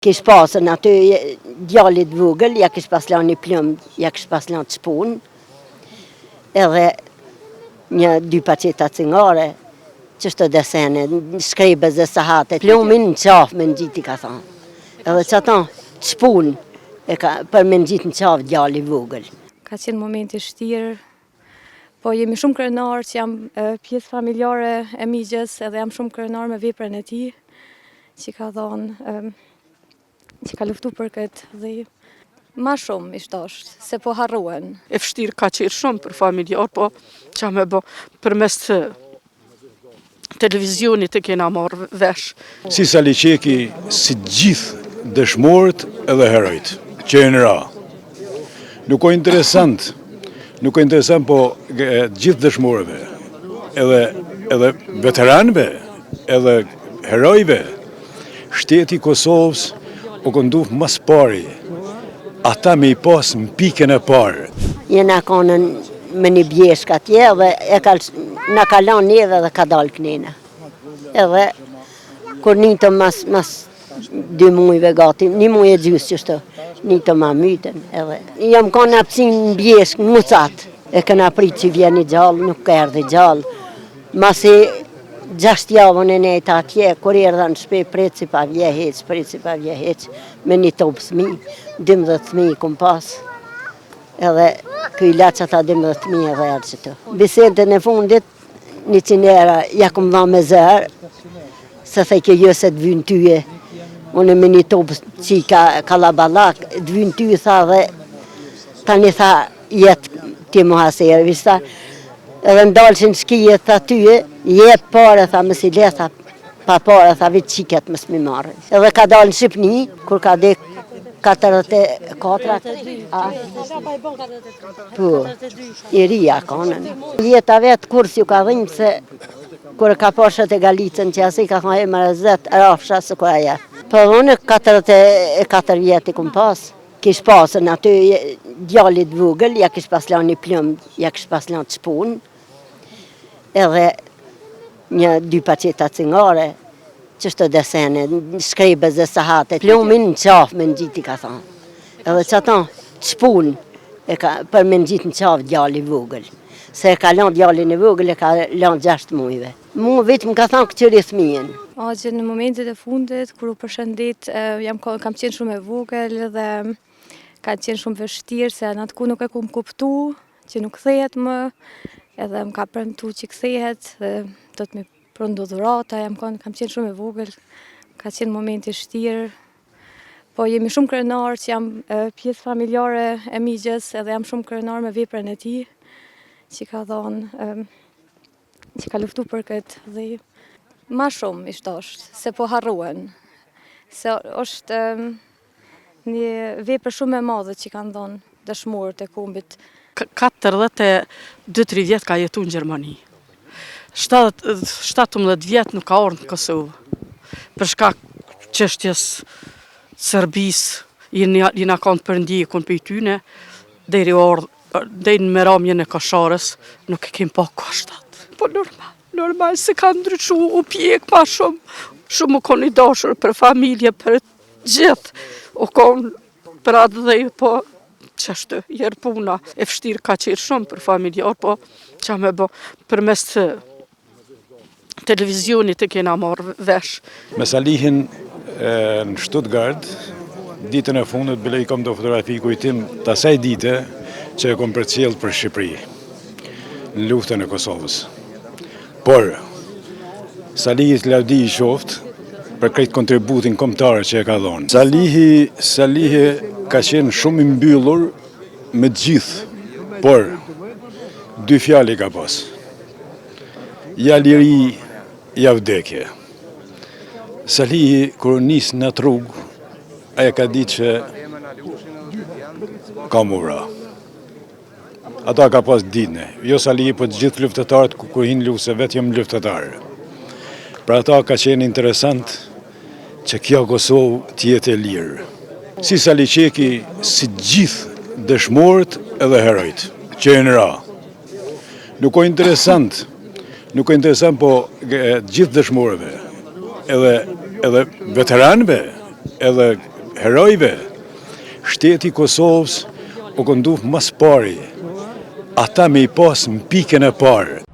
Kish pasën aty djallit vogël, ja kish pas lanë një plumb, ja kish pas lanë të shpunë, edhe një 2 paqeta cigare, qështë të desene, shkrebës dhe sahatet. Plumbin në qafë me në gjitë i ka thonë. Edhe që ata të shpunë, për me në gjitë në qafë djalli vogël. Ka qenë momenti shtirë, po jemi shumë krenar që jam pjesë familjare e migjes edhe jam shumë krenar me veprën e tij, që ka thonë, që ka luftu për këtë dhe ma shumë ishtosht, se po harruen. E vështirë ka qenë shumë për familjar, po që me bo përmes të televizionit e kena marrë vesh. Si Sali Qeki, si gjithë dëshmorët edhe herojt, që e në ra. Nuk o interesant, po gjithë dëshmorëve, edhe veteranëve, edhe herojve, shteti Kosovës o kënduf mas pari, ata me i pas në pikën e parë. Jena konën me një bjeshk atje dhe na ka lanë neve dhe ka dalë kënina. Edhe kur nitëm mas 2 mujve gati, 1 muj e gjysë qështu, nitëm ma myten. Jam konë apësin në bjeshk, në mucat, e këna pritë që vjeni gjallë, nuk ka erdi gjallë. Masi 6 javën e nejtë atje, kur erdha në shpe, preci pa vje heq, me një topë thmi, 12 thmi i kum pas. Edhe këj laqë ata 12 thmi edhe erë që të. Bisedën e fundit, 100 era, ja kum dha me zërë, se thej jo se të vynë tyje, unë me një topë që i ka labalak, të vynë tyje, tha dhe, tani tha, jetë ti muhaserë, vista, edhe ndalëshin shkijet, tha tyje, jep pare, tha më si le, tha, pa pare, tha vitë qiket më s'mi marrë. Edhe ka dalë në Shqipni, kur ka dek 44, po, i rria konën. Jeta vetë kur si ju ka dhimë, se kur ka pashet e Galicën që asi ka thonë e më rëzet, rafsha se kur aja. Po unë 44 vjetë i kum pas. Kish pasën aty djallit vogël, ja kish pas lanë një plumb, ja kish pas lanë të shpunë, edhe një 2 paqeta cigare, qështë të desene, shkrebës dhe sahatet. Plumbin në qafë me në gjitë i ka thonë. Edhe që ata të shpunë, për me në gjitë në qafë djalli vogël. Se ka lanë djallin e vogël, e ka lanë 6 mujve. Mu vetë më ka thonë këqyri thmijin. Që në momentet e fundit, kur u përshëndet, kam qenë shumë e vogël dhe ka qenë shumë vështirë, se në atë ku nuk e kum kuptu, që nuk kthehet më, edhe më ka premtu që kthehet, dhe do të me prondu dhurata, kam qenë shumë e vogël, ka qenë momenti shtirë, po jemi shumë krenar që jam pjesë familjare e migjes, edhe jam shumë krenar me veprën e tij, që ka thonë, që ka luftu për këtë dhe ma shumë ishtosht, se po harruen, se është një vepër shumë e madhe që kanë thonë dëshmorët e kombit. 42-3 vjetë ka jetu në Gjermani. 17 vjetë nuk ka orë në Kosovë. Për shkak çështjes Serbisë, jina kanë të përndjekun për i tyne, deri në meramjen e Kosharës, nuk e kem pa kushtat. Po normal se ka ndryshu, u pjek ma shumë. Shumë u konë i dashur për familje, për gjithë. U konë për atë dhe po qështu, jerë puna. E vështirë ka qenë shumë për familjar, po që me bo përmes të televizionit e kena marrë vesh. Me Salihin në Stuttgart, ditën e fundit, bile i kom do fotografi kujtim të asaj dite që e kom përcjell për Shqipëri, në luftën e Kosovës. Por, Salihit lavdi i qoftë për krejt kontributin kombëtar që e ka dhonë. Salihi ka qenë shumë i mbyllur me gjithë, por 2 fjalë ka pas. Ja liri, ja vdekje. Salihi, kër nis në atë rrugë, aja ka ditë që ka më vra. Ata ka pas ditëne. Jo Salihi, po të gjithë luftetarët, kur hinë luft, se vetë jam luftetarë. Pra ata ka qenë interesant që kjo Kosovë t'jetë e lirë. Si Sali Qeki, si gjithë dëshmorët edhe herojt, që e në ra. Nuk o interesant, po gjithë dëshmorëve, edhe veteranëve, edhe herojve, shteti Kosovës u kënduf mas pari, ata me i pas në pikën e parë.